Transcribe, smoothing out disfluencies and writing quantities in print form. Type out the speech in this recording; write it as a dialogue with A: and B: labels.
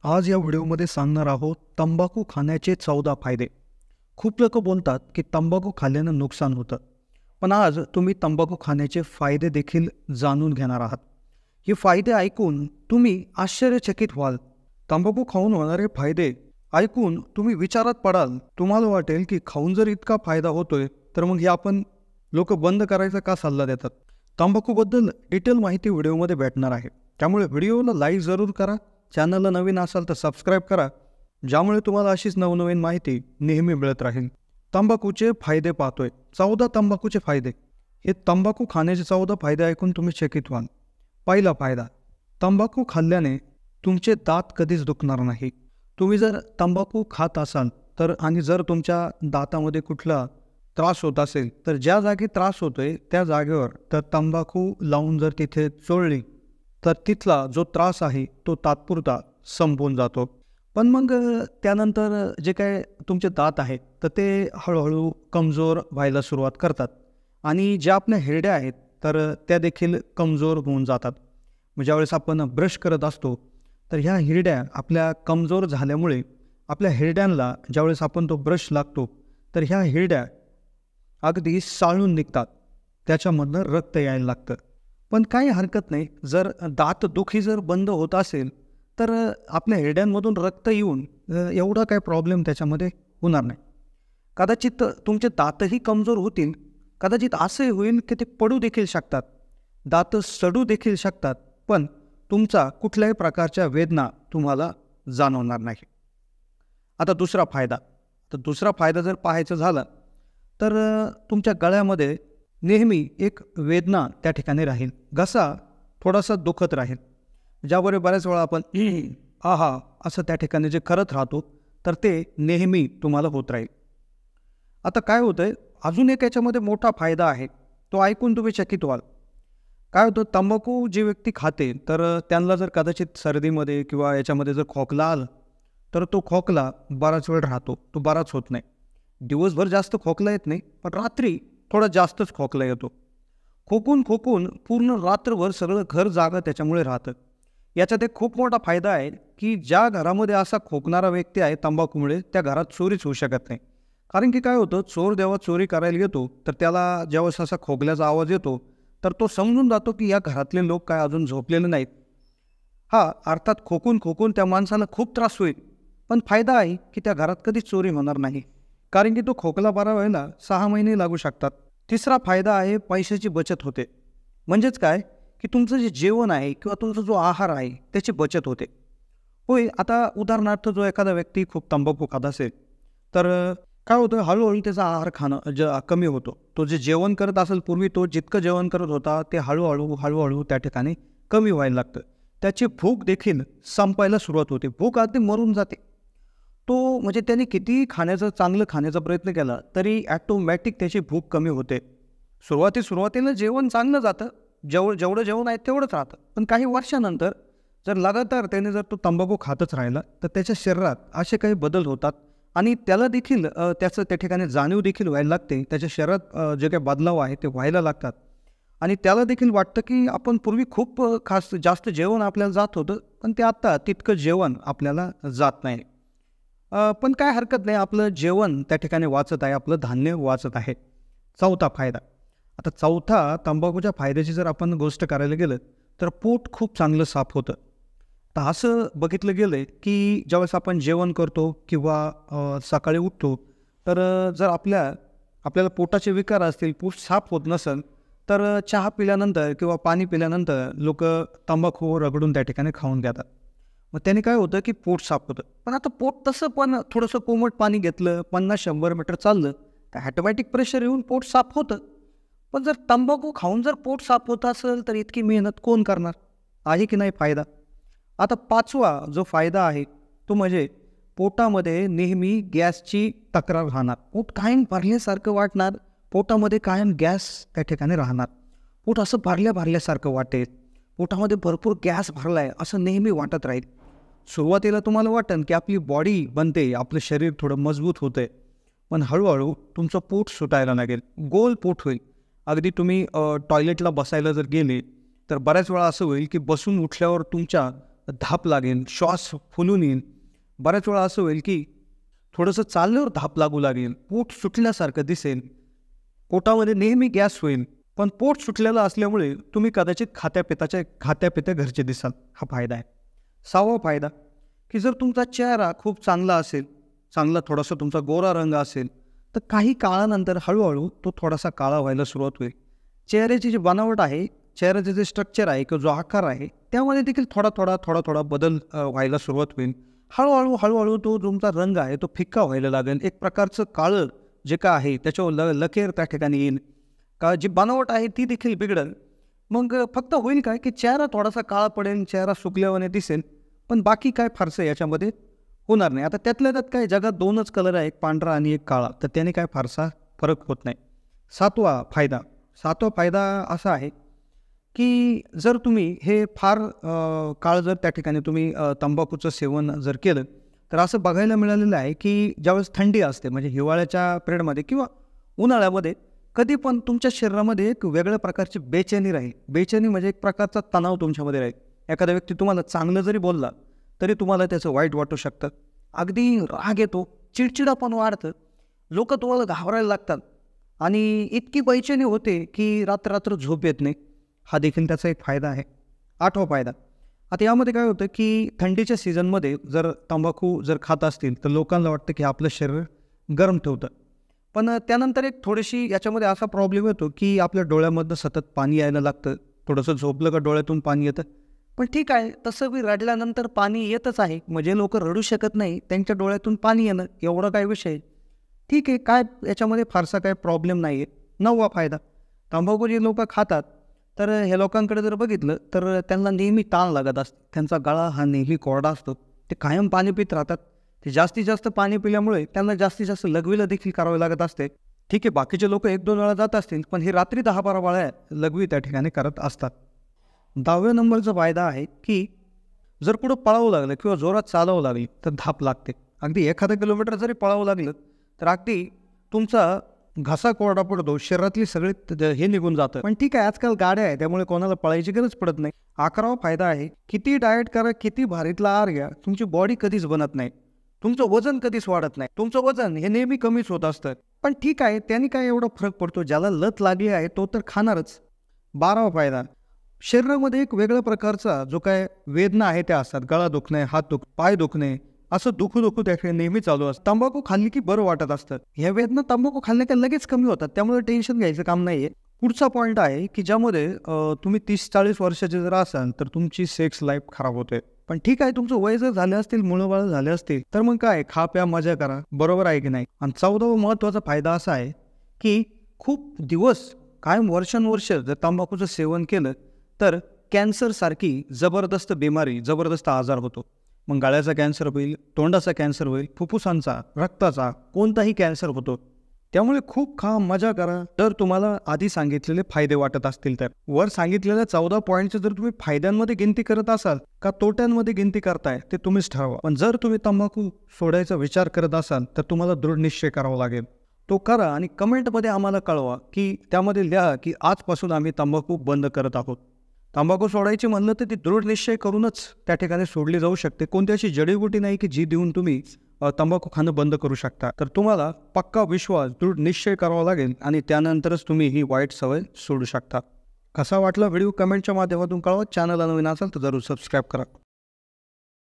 A: आज या व्हिडिओमध्ये सांगणार आहोत तंबाखू खाण्याचे 14 फायदे. खूप लोक बोलतात की तंबाखू खाल्ल्यानं नुकसान होतं, पण आज तुम्ही तंबाखू खाण्याचे फायदे देखील जाणून घेणार आहात. हे फायदे ऐकून तुम्ही आश्चर्यचकित व्हाल. तंबाखू खाऊन होणारे फायदे ऐकून तुम्ही विचारात पडाल. तुम्हाला वाटेल की खाऊन जर इतका फायदा होतोय तर मग हे आपण लोक बंद करायचा का सल्ला देतात. तंबाखूबद्दल डिटेल माहिती व्हिडिओमध्ये भेटणार आहे, त्यामुळे व्हिडिओला लाईक जरूर करा. चॅनलला नवीन असाल तर सबस्क्राईब करा, ज्यामुळे तुम्हाला अशीच नवनवीन माहिती नेहमी मिळत राहील. तंबाखूचे फायदे पाहतोय. 14 तंबाखूचे फायदे. हे तंबाखू खाण्याचे 14 फायदे ऐकून तुम्ही चकित व्हाल. पहिला फायदा, तंबाखू खाल्ल्याने तुमचे दात कधीच दुखणार नाही. तुम्ही जर तंबाखू खात असाल तर आणि जर तुमच्या दातामध्ये कुठला त्रास होत असेल तर ज्या जागी त्रास होतोय त्या जागेवर तर तंबाखू लावून जर तिथे चोळली तर तिथला जो त्रास आहे तो तात्पुरता संपून जातो. पण मग त्यानंतर जे काय तुमचे दात आहेत तर ते हळूहळू कमजोर व्हायला सुरुवात करतात आणि ज्या आपल्या हिरड्या आहेत तर त्या देखील कमजोर होऊन जातात. मग ज्यावेळेस आपण ब्रश करत असतो तर ह्या हिरड्या आपल्या कमजोर झाल्यामुळे आपल्या हिरड्यांना ज्यावेळेस आपण तो ब्रश लागतो तर ह्या हिरड्या अगदी साळून निघतात, त्याच्यामधनं रक्त यायला लागतं. पण काही हरकत नाही, जर दातदुखी जर बंद होत असेल तर आपल्या हिरड्यांमधून रक्त येऊन एवढा काही प्रॉब्लेम त्याच्यामध्ये होणार नाही. कदाचित तुमचे दातही कमजोर होतील, कदाचित असंही होईल की ते पडू देखील शकतात, दात सडू देखील शकतात, पण तुमचा कुठल्याही प्रकारच्या वेदना तुम्हाला जाणवणार नाही. आता दुसरा फायदा जर पाहायचं झालं तर तुमच्या गळ्यामध्ये नेहमी एक वेदना त्या ठिकाणी राहील. घसा थोडासा दुखत राहील, ज्यामुळे बऱ्याच वेळा आपण आहा असं त्या ठिकाणी जे करत राहतो तर ते नेहमी तुम्हाला होत राहील. आता काय होतंय, अजून एक याच्यामध्ये मोठा फायदा आहे, तो ऐकून तुम्ही चकित व्हाल. काय होतं, तंबाखू जी व्यक्ती खाते तर त्यांना जर कदाचित सर्दीमध्ये किंवा याच्यामध्ये जर खोकला आला तर तो खोकला बराच वेळ राहतो, तो बराच होत नाही. दिवसभर जास्त खोकला येत नाही, पण रात्री थोडा जास्तच खोकला येतो. खोकून पूर्ण रात्रभर सगळं घर जागं त्याच्यामुळे राहतं. याच्यात एक खूप मोठा फायदा आहे की ज्या घरामध्ये असा खोकणारा व्यक्ती आहे तंबाखूमुळे, त्या घरात चोरीच होऊ शकत नाही. कारण की काय होतं, चोर जेव्हा चोरी करायला येतो तर त्याला ज्यावेळेस असा खोकल्याचा आवाज येतो तर तो समजून जातो की या घरातले लोक काय अजून झोपलेले नाहीत. अर्थात खोकून त्या माणसाला खूप त्रास होईल, पण फायदा आहे की त्या घरात कधीच चोरी होणार नाही, कारण की तो खोकला बरा व्हायला 6 महिने लागू शकतात. तिसरा फायदा आहे, पैशाची बचत होते. म्हणजेच काय की तुमचं जे जेवण आहे किंवा तुमचा जो आहार आहे त्याची बचत होते. होय, आता उदाहरणार्थ जो एखादा व्यक्ती खूप तंबाखू खात असेल तर काय होतं, हळूहळू त्याचा आहार खाणं कमी होतो. तो जे जेवण करत असेल पूर्वी, तो जितकं जेवण करत होता ते हळूहळू त्या ठिकाणी कमी व्हायला लागतं. त्याची भूक देखील संपायला सुरुवात होते, भूक अगदी मरून जाते. तो म्हणजे त्याने कितीही चांगलं खाण्याचा प्रयत्न केला तरी ॲटोमॅटिक त्याची भूक कमी होते. सुरुवातीला जेवण चांगलं जातं, जेवढं जेवण आहे तेवढंच राहतं, पण काही वर्षानंतर जर लगातार त्याने जर तो तंबाखू खातच राहिला तर त्याच्या शरीरात असे काही बदल होतात आणि त्याला देखील त्याचं त्या ठिकाणी जाणीव देखील व्हायला लागते. त्याच्या शरीरात जे काही बदलाव आहे ते व्हायला लागतात आणि त्याला देखील वाटतं की आपण पूर्वी खूप जास्त जेवण आपल्याला जात होतं, पण ते आत्ता तितकं जेवण आपल्याला जात नाही. पण काय हरकत नाही, आपलं जेवण त्या ठिकाणी वाचत आहे, आपलं धान्य वाचत आहे. चौथा फायदा. आता चौथा तंबाखूच्या फायद्याची जर आपण गोष्ट करायला गेलं तर पोट खूप चांगलं साफ होतं. तर असं बघितलं गेलं की ज्यावेळेस आपण जेवण करतो किंवा सकाळी उठतो तर जर आपल्याला पोटाचे विकार असतील, पोट साफ होत नसेल तर चहा पिल्यानंतर किंवा पाणी पिल्यानंतर लोक तंबाखू रगडून त्या ठिकाणी खाऊन घेतात. मग त्याने काय होतं की पोट साफ होतं. पण आता पोट तसं पण थोडंसं कोमट पाणी घेतलं, 50-100 मीटर चाललं तर ॲटोमॅटिक प्रेशर येऊन पोट साफ होतं. पण जर तंबाखू खाऊन जर पोट साफ होत असेल तर इतकी मेहनत कोण करणार, आहे की नाही फायदा. आता पाचवा जो फायदा आहे तो म्हणजे पोटामध्ये नेहमी गॅसची तक्रार राहणार. पोट कायम भरल्यासारखं वाटणार, पोटामध्ये कायम गॅस त्या ठिकाणी राहणार. पोट असं भरल्यासारखं वाटेल, पोटामध्ये भरपूर गॅस भरला आहे असं नेहमी वाटत राहील. सुरुवातीला तुम्हाला वाटेल की आपली बॉडी बनते, आपलं शरीर थोडं मजबूत होतंय, पण हळूहळू तुमचं पोट सुटायला लागेल, गोल पोट होईल. अगदी तुम्ही टॉयलेटला बसायला जर गेले तर बऱ्याच वेळा असं होईल की बसून उठल्यावर तुमच्या धाप लागेल, श्वास फुलून येईल. बऱ्याच वेळा असं होईल की थोडंसं चालल्यावर धाप लागू लागेल, पोट सुटल्यासारखं दिसेल, पोटामध्ये नेहमी गॅस होईल. पण पोट सुटलेलं असल्यामुळे तुम्ही कदाचित खात्यापित्या घरचे दिसाल. हा फायदा आहे. 6वा फायदा की जर तुमचा चेहरा खूप चांगला असेल, चांगला थोडासा तुमचा गोरा रंग असेल, तर काही काळानंतर हळूहळू तो थोडासा काळा व्हायला सुरुवात होईल. चेहऱ्याची जी बनावट आहे, चेहऱ्याचं जे स्ट्रक्चर आहे किंवा जो आकार आहे, त्यामध्ये देखील थोडा बदल व्हायला सुरुवात होईल. हळूहळू तो तुमचा रंग आहे तो फिक्का व्हायला लागेल. एक प्रकारचं काळं जे काय आहे त्याच्यावर लकेर त्या ठिकाणी येईल. का जी बनावट आहे ती देखील बिघडेल. मग फक्त होईल काय की चेहरा थोडासा काळा पडेल, चेहरा सुकल्यावाने दिसेल, पण बाकी काय फारसं याच्यामध्ये होणार नाही. आता त्यातल्या त्यात काय जगात 2च कलर आहे, एक पांढरा आणि एक काळा, तर त्याने काय फारसा फरक होत नाही. 7वा फायदा असा आहे की जर तुम्ही हे फार काळ जर त्या ठिकाणी तुम्ही तंबाखूचं सेवन जर केलं, तर असं बघायला मिळालेलं आहे की ज्यावेळेस थंडी असते म्हणजे हिवाळ्याच्या पिरियडमध्ये किंवा उन्हाळ्यामध्ये कधी पण तुमच्या शरीरामध्ये एक वेगळ्या प्रकारची बेचैनी राहील. बेचैनी म्हणजे एक प्रकारचा तणाव तुमच्यामध्ये राहील. एखादा व्यक्ती तुम्हाला चांगलं जरी बोलला तरी तुम्हाला त्याचं वाईट वाटू शकतं. अगदी राग येतो, चिडचिडापण वाढतं, लोक तुम्हाला घाबरायला लागतात आणि इतकी बेचैनी होते की रात्र झोप येत नाही. हा देखील त्याचा एक फायदा आहे. 8वा फायदा, आता यामध्ये काय होतं की थंडीच्या सीझनमध्ये जर तंबाखू जर खात असतील तर लोकांना वाटतं की आपलं शरीर गरम ठेवतं. पण त्यानंतर एक थोडीशी याच्यामध्ये असा प्रॉब्लेम येतो की आपल्या डोळ्यामधनं सतत पाणी यायला लागतं. थोडंसं झोपलं का डोळ्यातून पाणी येतं. पण ठीक आहे, तसं बी रडल्यानंतर पाणी येतच आहे. म्हणजे लोक रडू शकत नाही, त्यांच्या डोळ्यातून पाणी येणं एवढा काय विषय. ठीक आहे, काय याच्यामध्ये फारसा काय प्रॉब्लेम नाही आहे. 9वा फायदा, तंबाखू जे लोक खातात तर ह्या लोकांकडे जर बघितलं तर त्यांना नेहमी ताण लागत असते. त्यांचा गळा हा नेहमी कोरडा असतो. ते कायम पाणी पित राहतात. ते जास्तीत जास्त पाणी पिल्यामुळे त्यांना जास्तीत जास्त लघवीला देखील करावे लागत असते. ठीक आहे, बाकीचे लोक 1-2 वेळा जात असतील, पण हे रात्री 10-12 वेळा लघवी त्या ठिकाणी करत असतात. 10व्या नंबरचा फायदा आहे की जर कुठं पळावं लागलं किंवा जोरात चालावं लागलं तर धाप लागते. अगदी 1 किलोमीटर जरी पळावं लागलं तर अगदी तुमचा घसा कोरडा पडतो, शरीरातली सगळी हे निघून जातं. पण ठीक आहे, आजकाल गाड्या आहे त्यामुळे कोणाला पळायची गरज पडत नाही. 11वा फायदा आहे, किती डाएट करा, किती भारीतला आहार घ्या, तुमची बॉडी कधीच बनत नाही. तुमचं वजन कधीच वाढत नाही. तुमचं वजन हे नेहमी कमीच होत असतं. पण ठीक आहे, त्याने काय एवढा फरक पडतो. ज्याला लत लागली आहे तो तर खाणारच. 12वा फायदा, शरीरामध्ये एक वेगळ्या प्रकारचा जो काय वेदना आहे त्या असतात. गळा दुखणे, हात दुख, पाय दुखणे, असं दुखू त्या नेहमी चालू असतं. तंबाखू खाल्ली की बरं वाटत असतं. ह्या वेदना तंबाखू खाल्ल्या का लगेच कमी होतात. त्यामुळे टेन्शन घ्यायचं काम नाहीये. पुढचा पॉईंट आहे की ज्यामध्ये तुम्ही 30-40 वर्षाचे जर असाल तर तुमची सेक्स लाईफ खराब होते. पण ठीक आहे, तुमचं वय जर झाले असतील, मुळंबाळ झाले असतील, तर मग काय, खा प्या मजा करा. बरोबर आहे की नाही. आणि 14वा महत्त्वाचा फायदा असा आहे की खूप दिवस कायम वर्षानुवर्ष जर तंबाखूचं सेवन केलं तर कॅन्सरसारखी जबरदस्त बिमारी, जबरदस्त आजार होतो. मग गळ्याचा कॅन्सर होईल, तोंडाचा कॅन्सर होईल, फुफ्फुसांचा, रक्ताचा, कोणताही कॅन्सर होतो. त्यामुळे खूप खा, मजा करा. तर तुम्हाला आधी सांगितलेले फायदे वाटत असतील तर वर सांगितलेल्या 14 पॉईंटचे जर तुम्ही फायद्यांमध्ये गिनती करत असाल का तोट्यांमध्ये गिनती करताय ते तुम्हीच ठरवा. पण जर तुम्ही तंबाखू सोडायचा विचार करत असाल तर तुम्हाला दृढ निश्चय करावा लागेल. तो करा आणि कमेंटमध्ये आम्हाला कळवा की त्यामध्ये लिहा की आजपासून आम्ही तंबाखू बंद करत आहोत. तंबाखू सोडायची म्हणलं तर ती दृढ निश्चय करूनच त्या ठिकाणी सोडली जाऊ शकते. कोणती अशी जडीबुटी नाही की जी देऊन तुम्ही तंबाखू खाणं बंद करू शकता. तर तुम्हाला पक्का विश्वास, दृढ निश्चय करावा लागेल आणि त्यानंतरच तुम्ही ही वाईट सवय सोडू शकता. कसा वाटला व्हिडिओ कमेंटच्या माध्यमातून कळवा. चॅनलला नवीन असाल तर जरूर सबस्क्राईब करा.